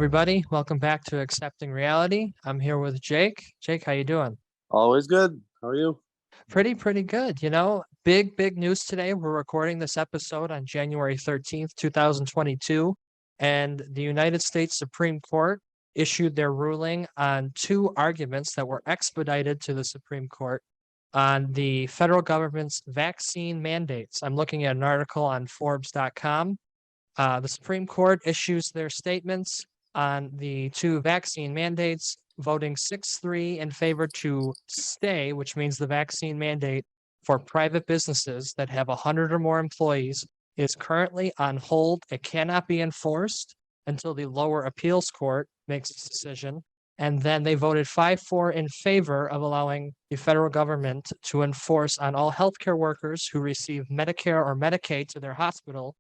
everybody. Welcome back to Accepting Reality. I'm here with Jake. Jake, how you doing? Always good. How are you? Pretty good. Big news today. We're recording this episode on January 13th, 2022, and the United States Supreme Court issued their ruling on two arguments that were expedited to the Supreme Court on the federal government's vaccine mandates. I'm looking at an article on Forbes.com. The Supreme Court issues their statements on the two vaccine mandates, voting 6-3 in favor to stay, which means the vaccine mandate for private businesses that have 100 or more employees is currently on hold. It cannot be enforced until the lower appeals court makes its decision. And then they voted 5-4 in favor of allowing the federal government to enforce on all healthcare workers who receive Medicare or Medicaid to their hospital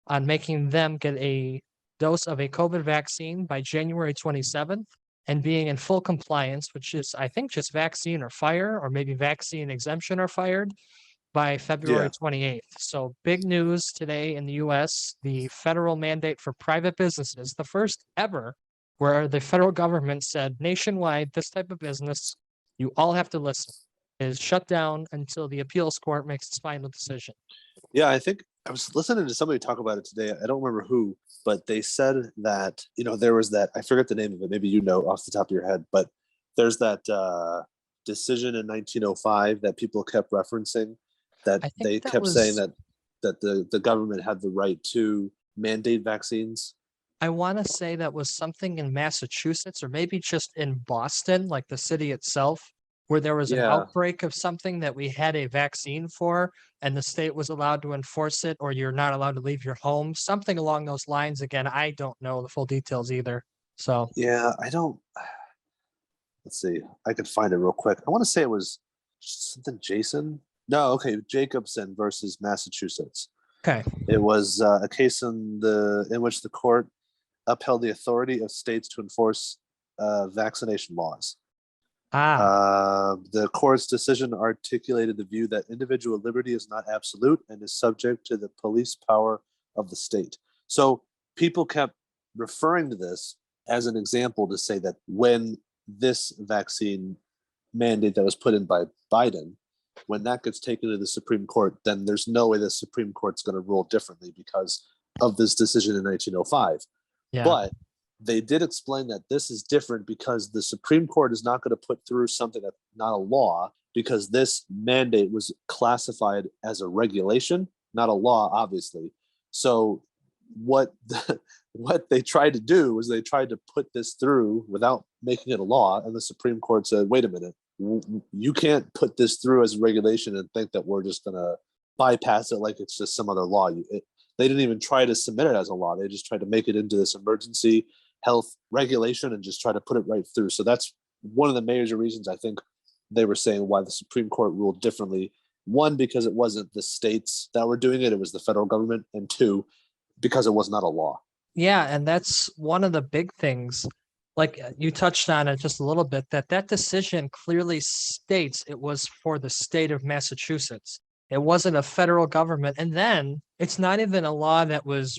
on making them get a dose of a COVID vaccine by January 27th and being in full compliance, which is, I think, just vaccine or fire, or maybe vaccine exemption or fired by February 28th. So big news today in the US, the federal mandate for private businesses, the first ever where the federal government said nationwide, this type of business, you all have to listen, is shut down until the appeals court makes its final decision. Yeah, I think I was listening to somebody talk about it today. I don't remember who, but they said that, there was that, I forget the name of it. Maybe you know off the top of your head, but there's that decision in 1905 that people kept referencing that they kept saying that the government had the right to mandate vaccines. I want to say that was something in Massachusetts or maybe just in Boston, like the city itself, where there was an outbreak of something that we had a vaccine for and the state was allowed to enforce it, or you're not allowed to leave your home, something along those lines. Again, I don't know the full details either. So yeah, let's see. I could find it real quick. I want to say it was something Jason. No, okay, Jacobson versus Massachusetts. Okay. It was a case in which the court upheld the authority of states to enforce vaccination laws. The court's decision articulated the view that individual liberty is not absolute and is subject to the police power of the state. So people kept referring to this as an example to say that when this vaccine mandate that was put in by Biden, when that gets taken to the Supreme Court, then there's no way the Supreme Court's going to rule differently because of this decision in 1905. Yeah. But they did explain that this is different because the Supreme Court is not going to put through something that's not a law, because this mandate was classified as a regulation, not a law, obviously. So what they tried to do was they tried to put this through without making it a law, and the Supreme Court said, wait a minute, you can't put this through as a regulation and think that we're just going to bypass it like it's just some other law. They didn't even try to submit it as a law. They just tried to make it into this emergency health regulation and just try to put it right through. So that's one of the major reasons I think they were saying why the Supreme Court ruled differently. One, because it wasn't the states that were doing it, it was the federal government. And two, because it was not a law. Yeah, and that's one of the big things, like you touched on it just a little bit, that decision clearly states it was for the state of Massachusetts. It wasn't a federal government. And then it's not even a law that was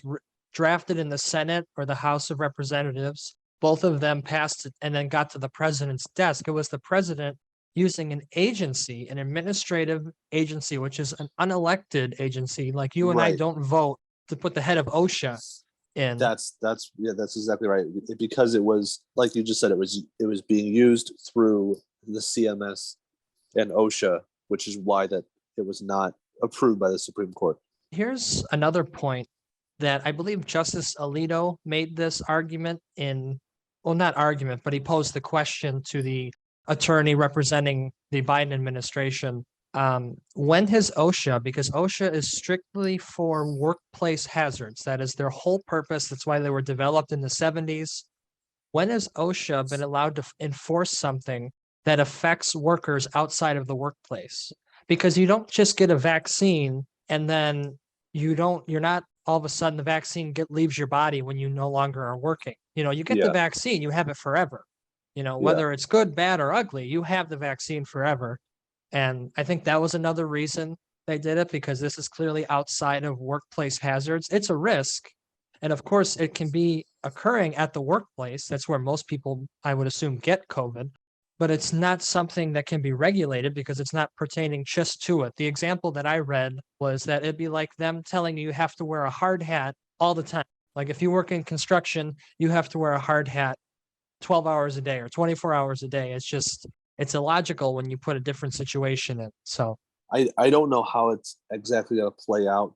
drafted in the Senate or the House of Representatives. Both of them passed it and then got to the president's desk. It was the president using an agency, an administrative agency, which is an unelected agency. Like you and I don't vote to put the head of OSHA in. That's exactly right. Because it was, like you just said, it was being used through the CMS and OSHA, which is why that it was not approved by the Supreme Court. Here's another point that I believe Justice Alito made this argument not argument, but he posed the question to the attorney representing the Biden administration. When has OSHA, because OSHA is strictly for workplace hazards, that is their whole purpose. That's why they were developed in the 70s. When has OSHA been allowed to enforce something that affects workers outside of the workplace? Because you don't just get a vaccine and then you're not all of a sudden the vaccine leaves your body when you no longer are working. You get the vaccine, you have it forever. Whether it's good, bad, or ugly, you have the vaccine forever. And I think that was another reason they did it, because this is clearly outside of workplace hazards. It's a risk. And of course, it can be occurring at the workplace. That's where most people, I would assume, get COVID, but it's not something that can be regulated because it's not pertaining just to it. The example that I read was that it'd be like them telling you have to wear a hard hat all the time. Like if you work in construction, you have to wear a hard hat 12 hours a day or 24 hours a day. It's illogical when you put a different situation in. So I don't know how it's exactly going to play out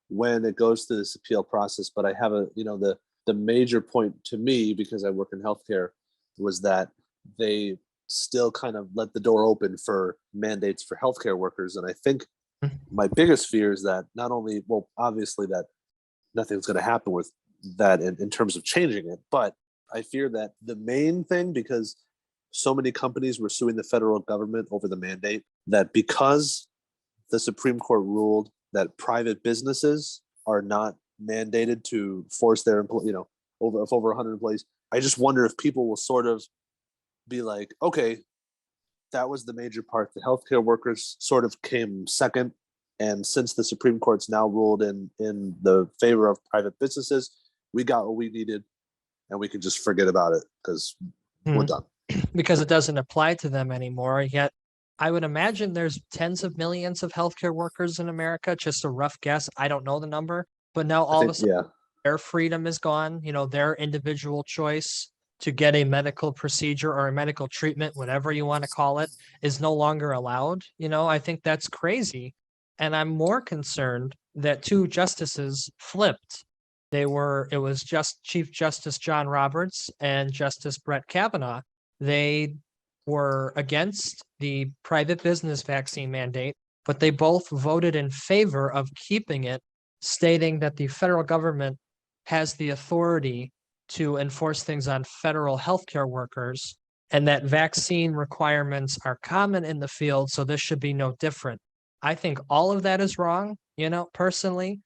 when it goes through this appeal process, but I have the major point to me, because I work in healthcare, was that they still kind of let the door open for mandates for healthcare workers. And I think my biggest fear is that not only, well, obviously that nothing's going to happen with that in terms of changing it, but I fear that the main thing, because so many companies were suing the federal government over the mandate, that because the Supreme Court ruled that private businesses are not mandated to force their over 100 employees, I just wonder if people will sort of be like, okay, that was the major part. The healthcare workers sort of came second, and since the Supreme Court's now ruled in the favor of private businesses, we got what we needed, and we can just forget about it because we're done. Because it doesn't apply to them anymore. Yet I would imagine there's tens of millions of healthcare workers in America. Just a rough guess. I don't know the number, but now all of a sudden their freedom is gone. Their individual choice to get a medical procedure or a medical treatment, whatever you want to call it, is no longer allowed. I think that's crazy. And I'm more concerned that two justices flipped. It was just Chief Justice John Roberts and Justice Brett Kavanaugh. They were against the private business vaccine mandate, but they both voted in favor of keeping it, stating that the federal government has the authority to enforce things on federal healthcare workers, and that vaccine requirements are common in the field, so this should be no different. I think all of that is wrong, personally.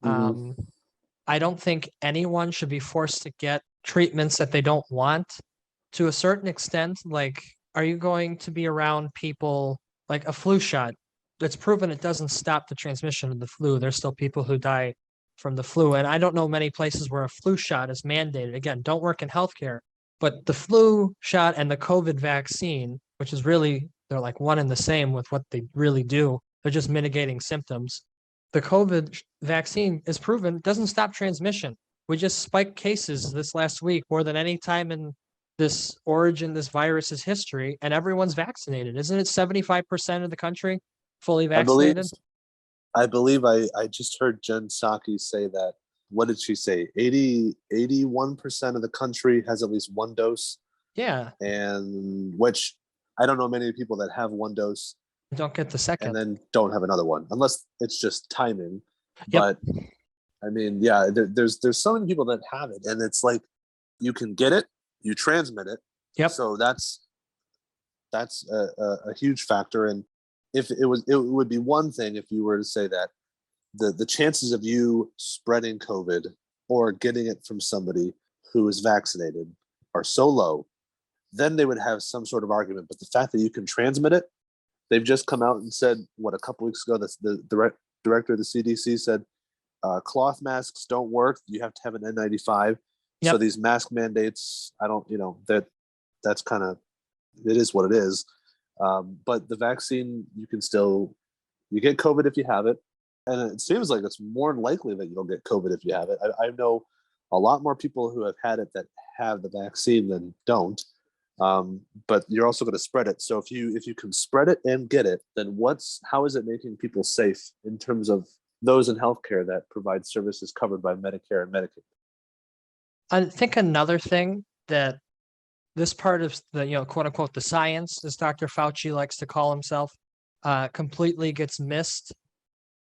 I don't think anyone should be forced to get treatments that they don't want. To a certain extent, like, are you going to be around people like a flu shot? It's proven it doesn't stop the transmission of the flu. There's still people who die from the flu. And I don't know many places where a flu shot is mandated. Again, don't work in healthcare, but the flu shot and the COVID vaccine, which is really, they're like one and the same with what they really do. They're just mitigating symptoms. The COVID vaccine is proven doesn't stop transmission. We just spiked cases this last week more than any time in this virus's history, and everyone's vaccinated. Isn't it 75% of the country fully vaccinated? I believe I just heard Jen Psaki say that. What did she say? 81% of the country has at least one dose. Yeah. And which I don't know many people that have one dose. Don't get the second. And then don't have another one, unless it's just timing. Yep. But I mean, yeah, there's so many people that have it, and it's like you can get it, you transmit it. Yep. So that's a huge factor. And if it would be one thing if you were to say that the chances of you spreading COVID or getting it from somebody who is vaccinated are so low, then they would have some sort of argument. But the fact that you can transmit it, they've just come out and said, a couple weeks ago, the director of the CDC said, cloth masks don't work. You have to have an N95. Yep. So these mask mandates, that's kind of, it is what it is. But the vaccine, you get COVID if you have it. And it seems like it's more likely that you'll get COVID if you have it. I know a lot more people who have had it that have the vaccine than don't. But you're also going to spread it. So if you can spread it and get it, then how is it making people safe in terms of those in healthcare that provide services covered by Medicare and Medicaid? I think another thing that this part of the, quote unquote, the science, as Dr. Fauci likes to call himself, completely gets missed.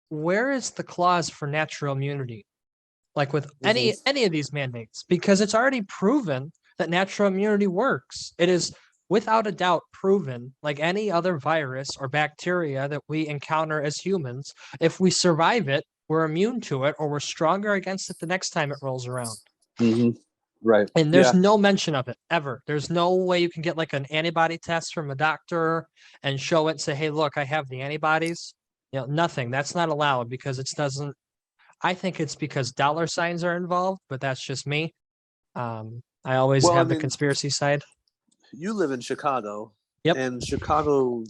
Where is the clause for natural immunity? Like with any of these mandates, because it's already proven that natural immunity works. It is without a doubt proven, like any other virus or bacteria that we encounter as humans, if we survive it, we're immune to it, or we're stronger against it the next time it rolls around. Mm-hmm. Right. And there's no mention of it ever. There's no way you can get like an antibody test from a doctor and show it and say, hey, look, I have the antibodies. Nothing. That's not allowed because it doesn't. I think it's because dollar signs are involved, but that's just me. I always Well, I have the mean, conspiracy side. you live in Chicago, Yep. and Chicago.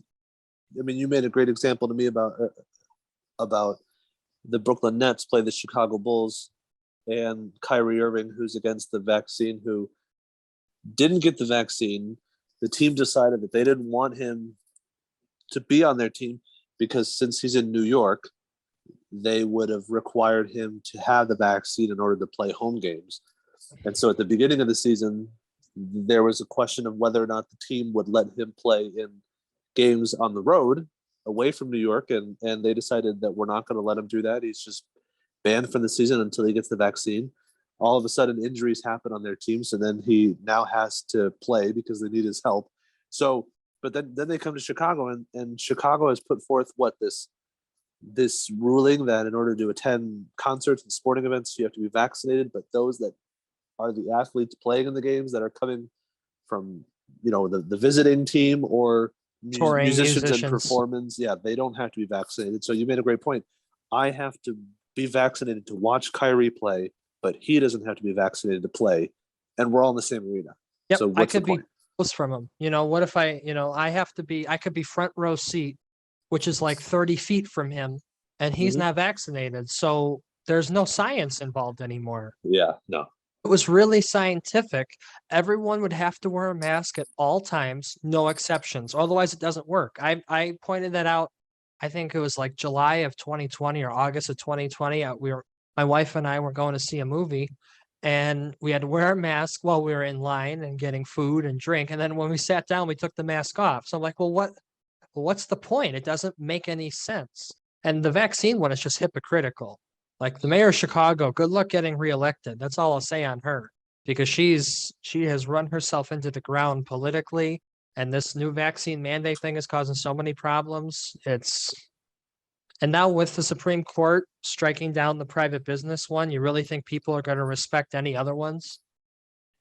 I mean, you made a great example to me about the Brooklyn Nets play the Chicago Bulls, and Kyrie Irving, who's against the vaccine, who didn't get the vaccine. The team decided that they didn't want him to be on their team because since he's in New York, they would have required him to have the vaccine in order to play home games. And so at the beginning of the season, there was a question of whether or not the team would let him play in games on the road away from New York. And they decided that we're not going to let him do that. He's just banned from the season until he gets the vaccine. All of a sudden, injuries happen on their teams, and then he now has to play because they need his help. So, but then they come to Chicago, and Chicago has put forth this ruling that in order to attend concerts and sporting events, you have to be vaccinated. But those that are the athletes playing in the games that are coming from the visiting team or Touring musicians and musicians. performers, yeah, they don't have to be vaccinated. So you made a great point. I have to be vaccinated to watch Kyrie play, but he doesn't have to be vaccinated to play, and we're all in the same arena. Yep, So I what's the could be point? close from him. What if I could be front row seat, which is like 30 feet from him, and he's Mhm. not vaccinated. So there's no science involved anymore. Yeah, no, It was really scientific. Everyone would have to wear a mask at all times, no exceptions. Otherwise, it doesn't work. I pointed that out. I think it was like July of 2020 or August of 2020. My wife and I were going to see a movie, and we had to wear a mask while we were in line and getting food and drink. And then when we sat down, we took the mask off. So I'm like, well, what's the point? It doesn't make any sense. And the vaccine one is just hypocritical. Like the mayor of Chicago, good luck getting reelected. That's all I'll say on her because she has run herself into the ground politically, and this new vaccine mandate thing is causing so many problems. And now with the Supreme Court striking down the private business one, you really think people are going to respect any other ones?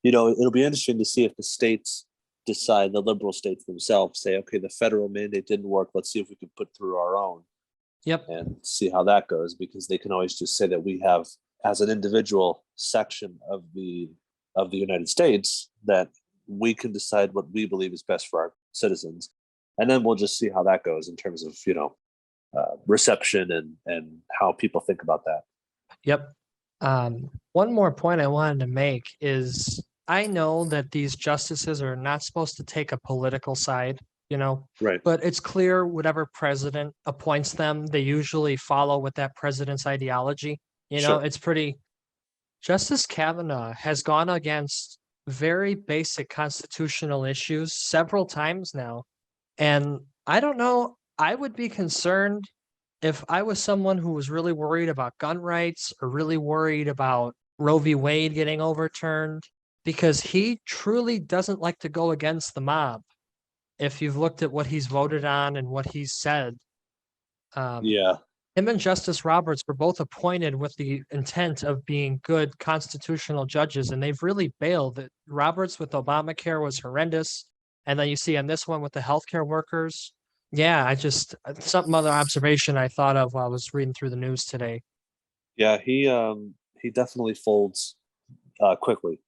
it'll be interesting to see if the states decide, the liberal states themselves say, okay, the federal mandate didn't work. Let's see if we can put through our own Yep. and see how that goes, because they can always just say that we have, as an individual section of the United States, that we can decide what we believe is best for our citizens, and then we'll just see how that goes in terms of reception and how people think about that. Yep. One more point I wanted to make is I know that these justices are not supposed to take a political side, Right. but it's clear whatever president appoints them, they usually follow with that president's ideology. Sure. It's pretty. Justice Kavanaugh has gone against very basic constitutional issues several times now. And I don't know, I would be concerned if I was someone who was really worried about gun rights or really worried about Roe v. Wade getting overturned, because he truly doesn't like to go against the mob. If you've looked at what he's voted on and what he's said, um, Yeah. him and Justice Roberts were both appointed with the intent of being good constitutional judges, and they've really bailed. That Roberts with Obamacare was horrendous, and then you see on this one with the healthcare workers. Yeah, something other observation I thought of while I was reading through the news today. Yeah, he definitely folds quickly,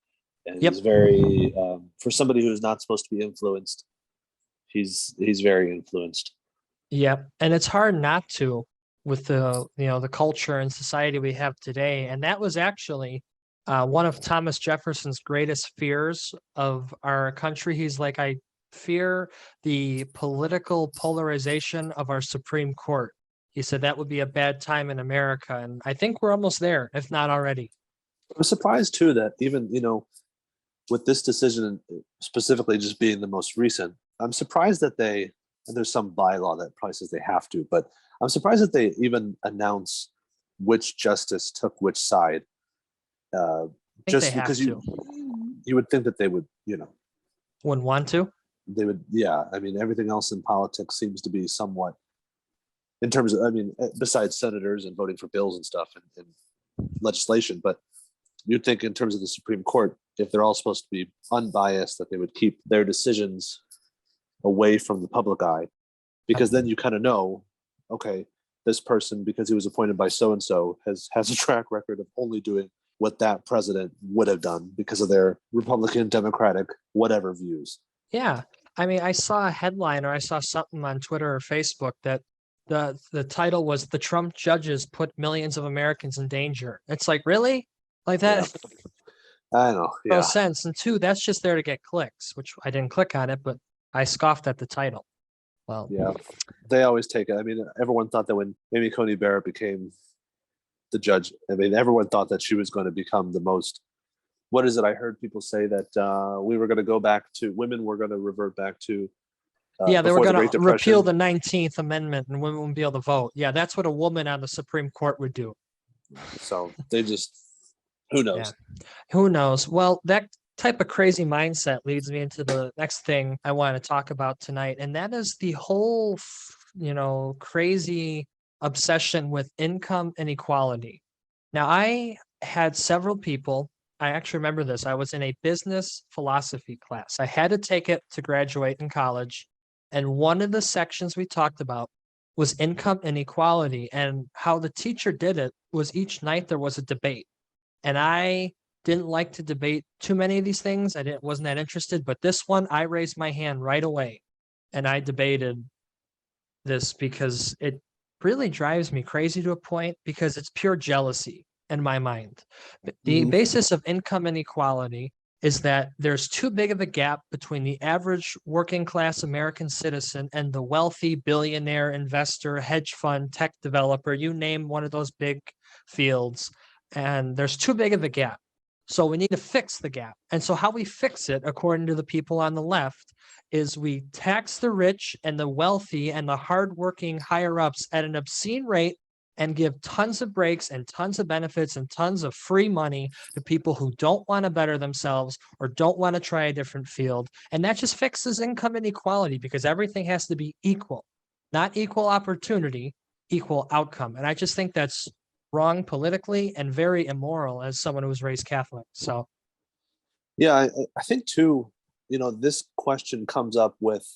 and Yep. he's very for somebody who's not supposed to be influenced. He's very influenced. Yep. And it's hard not to with the culture and society we have today. And that was actually one of Thomas Jefferson's greatest fears of our country. He's like, I fear the political polarization of our Supreme Court. He said that would be a bad time in America. And I think we're almost there, if not already. I'm surprised too that even with this decision specifically just being the most recent, I'm surprised that and there's some bylaw that probably says they have to, but I'm surprised that they even announce which justice took which side. I think they Just have because to. you would think that they would, Wouldn't want to. they would, yeah. I mean, everything else in politics seems to be somewhat, in terms of, I mean, besides senators and voting for bills and stuff and legislation, but you'd think in terms of the Supreme Court, if they're all supposed to be unbiased, that they would keep their decisions away from the public eye, because then you kind of know, okay, this person, because he was appointed by so and so, has a track record of only doing what that president would have done because of their Republican, Democratic, whatever views. Yeah. I mean, I saw a headline or I saw something on Twitter or Facebook that the title was "The Trump Judges Put Millions of Americans in Danger." It's like, really? Like that Yeah. I know. no Yeah. sense. And two, that's just there to get clicks, which I didn't click on it, but I scoffed at the title. Well, Yeah. They always take it. I mean, everyone thought that when Amy Coney Barrett became the judge, I mean, everyone thought that she was going to become the most. What is it? I heard people say that we were going to go back to women were going to revert back to yeah, they were before the going Great to repeal Depression. the 19th Amendment and women wouldn't be able to vote. Yeah, that's what a woman on the Supreme Court would do. So they just, who knows? Yeah. Who knows? Well, that type of crazy mindset leads me into the next thing I want to talk about tonight, and that is the whole, crazy obsession with income inequality. Now, I had several people, I actually remember this. I was in a business philosophy class. I had to take it to graduate in college. And one of the sections we talked about was income inequality. And how the teacher did it was each night there was a debate. And I didn't like to debate too many of these things. Wasn't that interested, but this one I raised my hand right away and I debated this because it really drives me crazy to a point because it's pure jealousy in my mind. The Mhm. basis of income inequality is that there's too big of a gap between the average working class American citizen and the wealthy billionaire investor, hedge fund, tech developer, you name one of those big fields, and there's too big of a gap. So we need to fix the gap. And so how we fix it, according to the people on the left, is we tax the rich and the wealthy and the hardworking higher ups at an obscene rate and give tons of breaks and tons of benefits and tons of free money to people who don't want to better themselves or don't want to try a different field. And that just fixes income inequality because everything has to be equal, not equal opportunity, equal outcome. And I just think that's wrong politically and very immoral as someone who was raised Catholic. So, Yeah, I think too. This question comes up with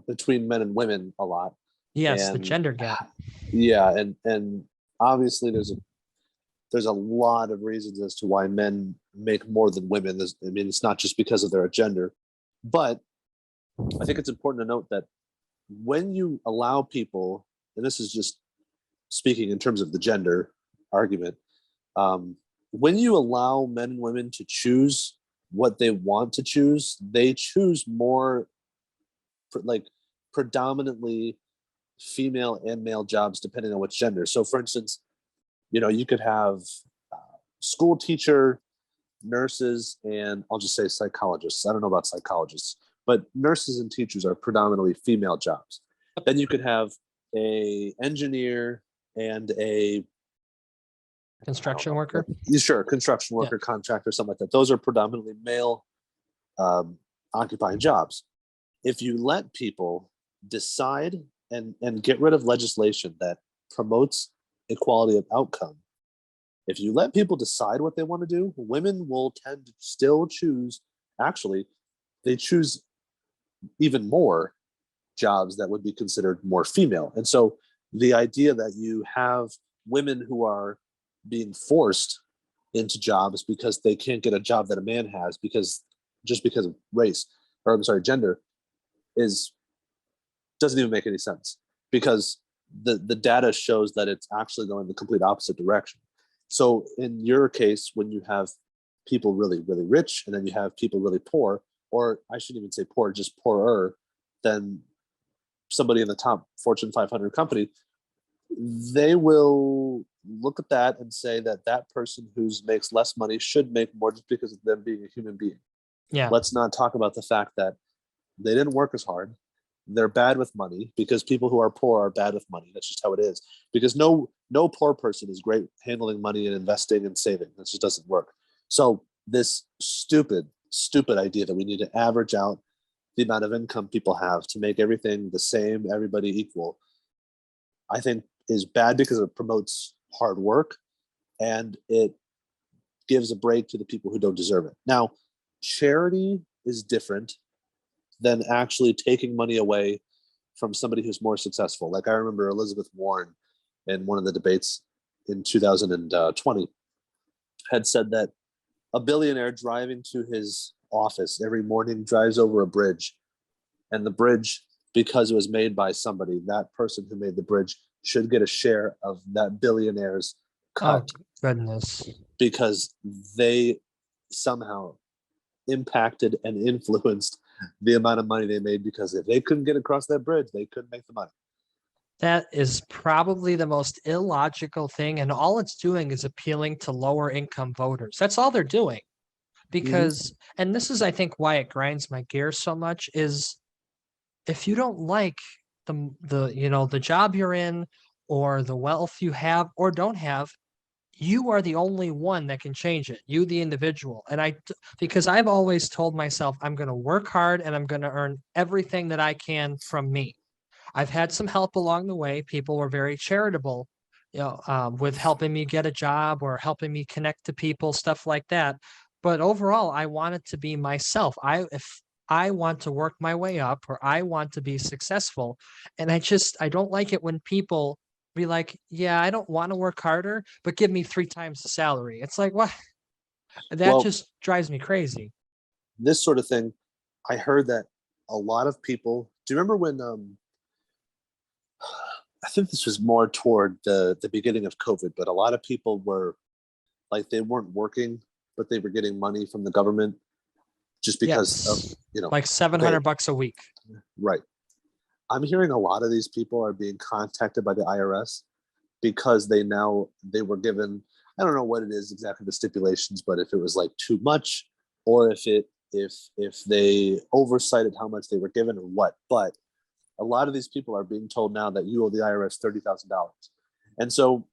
between men and women a lot, yes, the and gender gap. yeah, and obviously there's a lot of reasons as to why men make more than women. I mean, it's not just because of their gender, but I think it's important to note that when you allow people, and this is just speaking in terms of the gender argument, when you allow men and women to choose what they want to choose, they choose more like predominantly female and male jobs depending on which gender. So for instance, you could have school teacher, nurses, and I'll just say psychologists. I don't know about psychologists, but nurses and teachers are predominantly female jobs. Then you could have a engineer and a Construction worker. Sure, construction worker, contractor, something like that. Those are predominantly male occupying jobs. If you let people decide and get rid of legislation that promotes equality of outcome, if you let people decide what they want to do, women will tend to still choose. Actually, they choose even more jobs that would be considered more female. And so the idea that you have women who are being forced into jobs because they can't get a job that a man has because of race, or I'm sorry, gender, is doesn't even make any sense because the data shows that it's actually going the complete opposite direction. So in your case, when you have people really, really rich and then you have people really poor, or I shouldn't even say poor, just poorer than somebody in the top Fortune 500 company, they will look at that and say that that person who makes less money should make more just because of them being a human being. Yeah. Let's not talk about the fact that they didn't work as hard. They're bad with money because people who are poor are bad with money. That's just how it is. Because no poor person is great handling money and investing and saving. That just doesn't work. So this stupid idea that we need to average out the amount of income people have to make everything the same, everybody equal, I think is bad because it promotes hard work and it gives a break to the people who don't deserve it. Now, charity is different than actually taking money away from somebody who's more successful. Like I remember Elizabeth Warren in one of the debates in 2020. had said that a billionaire driving to his office every morning drives over a bridge, and the bridge, because it was made by somebody, that person who made the bridge should get a share of that billionaire's cut. Oh, goodness. Because they somehow impacted and influenced the amount of money they made, because if they couldn't get across that bridge, they couldn't make the money. That is probably the most illogical thing. And all it's doing is appealing to lower income voters. That's all they're doing. Because, and this is, I think, why it grinds my gears so much is if you don't like the job you're in or the wealth you have or don't have, you are the only one that can change it. You, the individual. And because I've always told myself, I'm going to work hard and I'm going to earn everything that I can from me. I've had some help along the way. People were very charitable, with helping me get a job or helping me connect to people, stuff like that. But overall, I wanted to be myself. If I want to work my way up or I want to be successful, and I don't like it when people be like, yeah, I don't want to work harder, but give me 3 times the salary. It's like, what? That Well, just drives me crazy. this sort of thing, I heard that a lot of people. Do you remember when? I think this was more toward the beginning of COVID, but a lot of people were like they weren't working, but they were getting money from the government just because of like 700 bucks a week. Right. I'm hearing a lot of these people are being contacted by the IRS because they were given, I don't know what it is exactly, the stipulations, but if it was like too much, or if they oversighted how much they were given or what. But a lot of these people are being told now that you owe the IRS $30,000. And so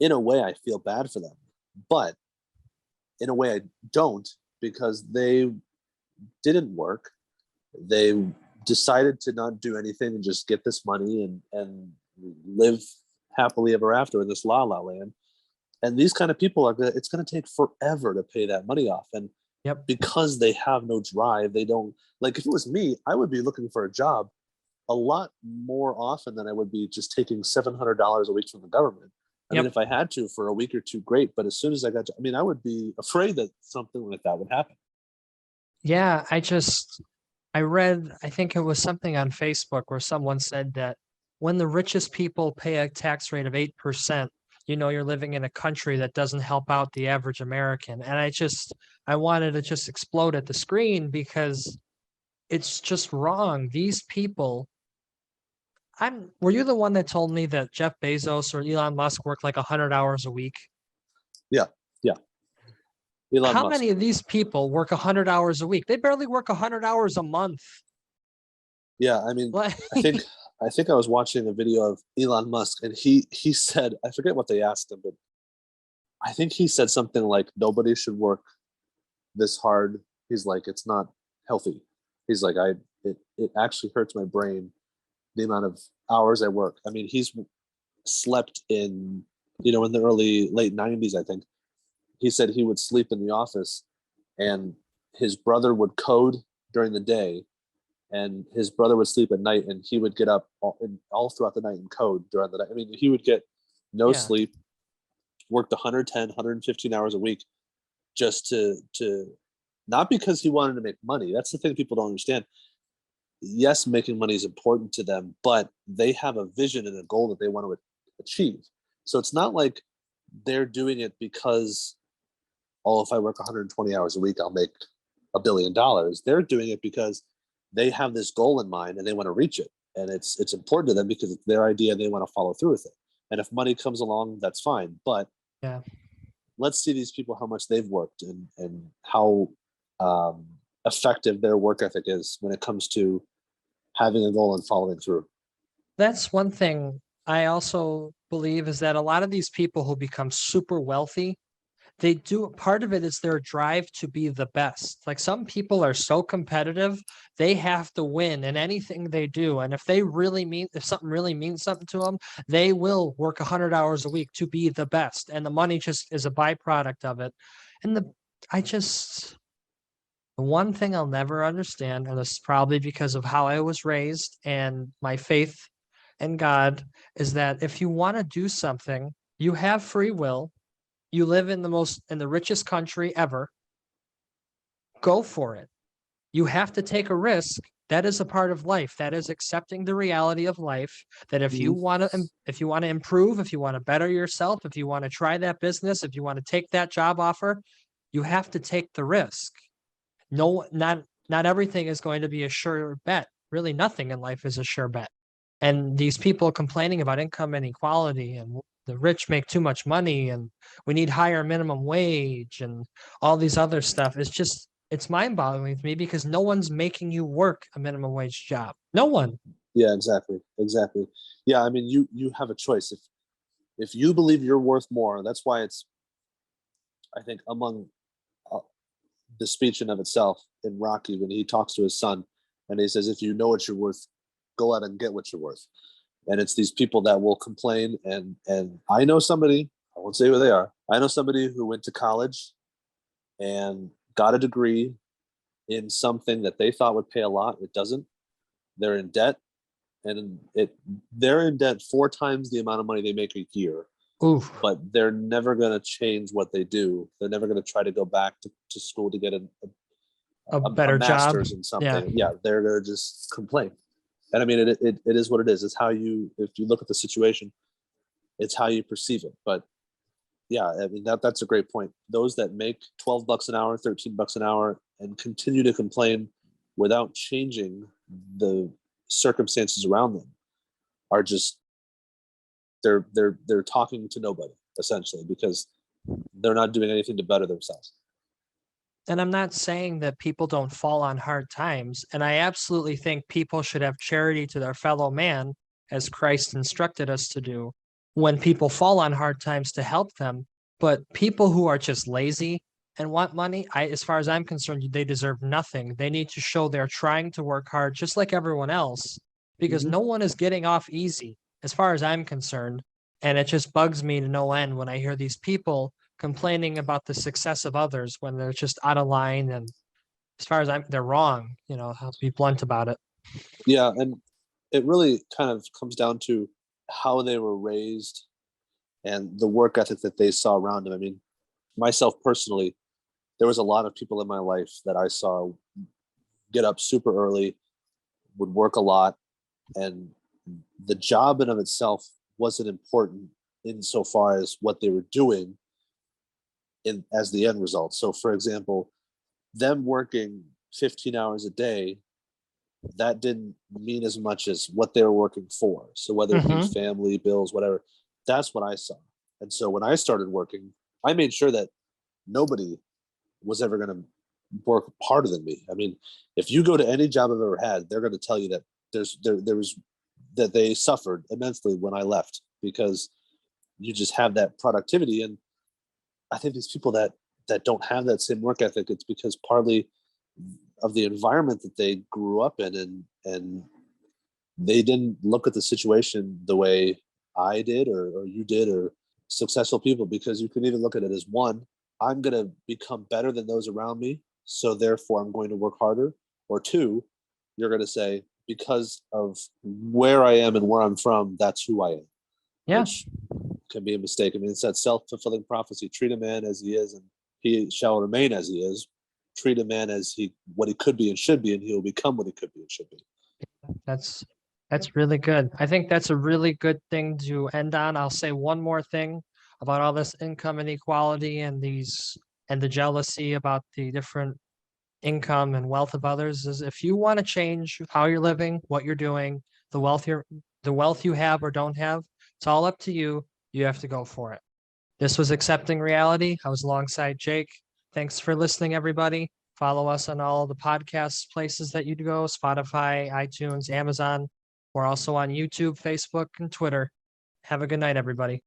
in a way, I feel bad for them, but in a way I don't, because they didn't work. They decided to not do anything and just get this money and live happily ever after in this la la land. And these kind of people it's going to take forever to pay that money off. And Yep. because they have no drive, they don't, like, if it was me, I would be looking for a job a lot more often than I would be just taking $700 a week from the government. I mean, if I had to for a week or two, great. But as soon as I got to, I would be afraid that something like that would happen. Yeah, I read, I think it was something on Facebook where someone said that when the richest people pay a tax rate of 8%, you're living in a country that doesn't help out the average American. And I wanted to just explode at the screen because it's just wrong. These people, were you the one that told me that Jeff Bezos or Elon Musk work like 100 hours a week? Yeah. Elon How Musk. many of these people work 100 hours a week? They barely work 100 hours a month. Yeah, I think I was watching a video of Elon Musk, and he said, I forget what they asked him, but I think he said something like, nobody should work this hard. He's like, it's not healthy. He's like, it actually hurts my brain, the amount of hours I work. I mean, he's slept in the late 90s, I think. He said he would sleep in the office, and his brother would code during the day, and his brother would sleep at night, and he would get up all throughout the night and code during the night. I mean, he would get no sleep, worked 110, 115 hours a week just to not because he wanted to make money. That's the thing people don't understand. Yes, making money is important to them, but they have a vision and a goal that they want to achieve. So it's not like they're doing it because, if I work 120 hours a week, I'll make $1 billion. They're doing it because they have this goal in mind and they want to reach it. And it's important to them because it's their idea and they want to follow through with it. And if money comes along, that's fine. But let's see these people, how much they've worked and how effective their work ethic is when it comes to having a goal and following through. That's one thing I also believe, is that a lot of these people who become super wealthy, part of it is their drive to be the best. Like, some people are so competitive, they have to win in anything they do. And if something really means something to them, they will work 100 hours a week to be the best. And the money just is a byproduct of it. And the one thing I'll never understand, and this is probably because of how I was raised and my faith in God, is that if you want to do something, you have free will. You live in the richest country ever. Go for it. You have to take a risk. That is a part of life. That is accepting the reality of life. That if you Mhm. want to improve, if you want to better yourself, if you want to try that business, if you want to take that job offer, you have to take the risk. No, not everything is going to be a sure bet. Really, nothing in life is a sure bet. And these people complaining about income inequality and the rich make too much money and we need higher minimum wage and all these other stuff is just, it's mind-boggling to me because no one's making you work a minimum wage job. No one. Yeah, exactly. Yeah, I mean, you have a choice. If you believe you're worth more, that's why it's, I think, among uh, the speech in of itself in Rocky when he talks to his son and he says, "If you know what you're worth, go out and get what you're worth." And it's these people that will complain. And I know somebody. I won't say who they are. I know somebody who went to college and got a degree in something that they thought would pay a lot. It doesn't. They're in debt, and they're in debt 4 times the amount of money they make a year. Oof. But they're never going to change what they do. They're never going to try to go back to school to get A a better job. master's in Yeah. something. Yeah, they're going to just complain. And I mean, it is what it is. It's how if you look at the situation, it's how you perceive it. But yeah, I mean, that's a great point. Those that make $12 an hour, $13 an hour, and continue to complain without changing the circumstances around them are just they're talking to nobody essentially because they're not doing anything to better themselves. And I'm not saying that people don't fall on hard times. And I absolutely think people should have charity to their fellow man, as Christ instructed us to do, when people fall on hard times to help them. But people who are just lazy and want money, as far as I'm concerned, they deserve nothing. They need to show they're trying to work hard just like everyone else, because Mhm. no one is getting off easy, as far as I'm concerned. And it just bugs me to no end when I hear these people complaining about the success of others when they're just out of line. And as far as they're wrong, I'll be blunt about it. Yeah, and it really kind of comes down to how they were raised and the work ethic that they saw around them. I mean, myself personally, there was a lot of people in my life that I saw get up super early, would work a lot, and the job in of itself wasn't important insofar as what they were doing in as the end result. So for example, them working 15 hours a day, that didn't mean as much as what they were working for. So whether it be Mm-hmm. family, bills, whatever, that's what I saw. And so when I started working, I made sure that nobody was ever going to work harder than me. I mean, if you go to any job I've ever had, they're going to tell you that there was that they suffered immensely when I left because you just have that productivity. And I think these people that don't have that same work ethic, it's because partly of the environment that they grew up in, and they didn't look at the situation the way I did or you did or successful people, because you can even look at it as one, I'm going to become better than those around me, so therefore I'm going to work harder. Or two, you're going to say, because of where I am and where I'm from, that's who I am, Yeah. which can be a mistake. I mean, it's that self-fulfilling prophecy: treat a man as he is and he shall remain as he is. Treat a man as what he could be and should be, and he will become what he could be and should be. That's really good. I think that's a really good thing to end on. I'll say one more thing about all this income inequality and the jealousy about the different income and wealth of others is if you want to change how you're living, what you're doing, the wealth you have or don't have, it's all up to you. You have to go for it. This was Accepting Reality. I was alongside Jake. Thanks for listening, everybody. Follow us on all the podcast places that you go: Spotify, iTunes, Amazon. We're also on YouTube, Facebook, and Twitter. Have a good night, everybody.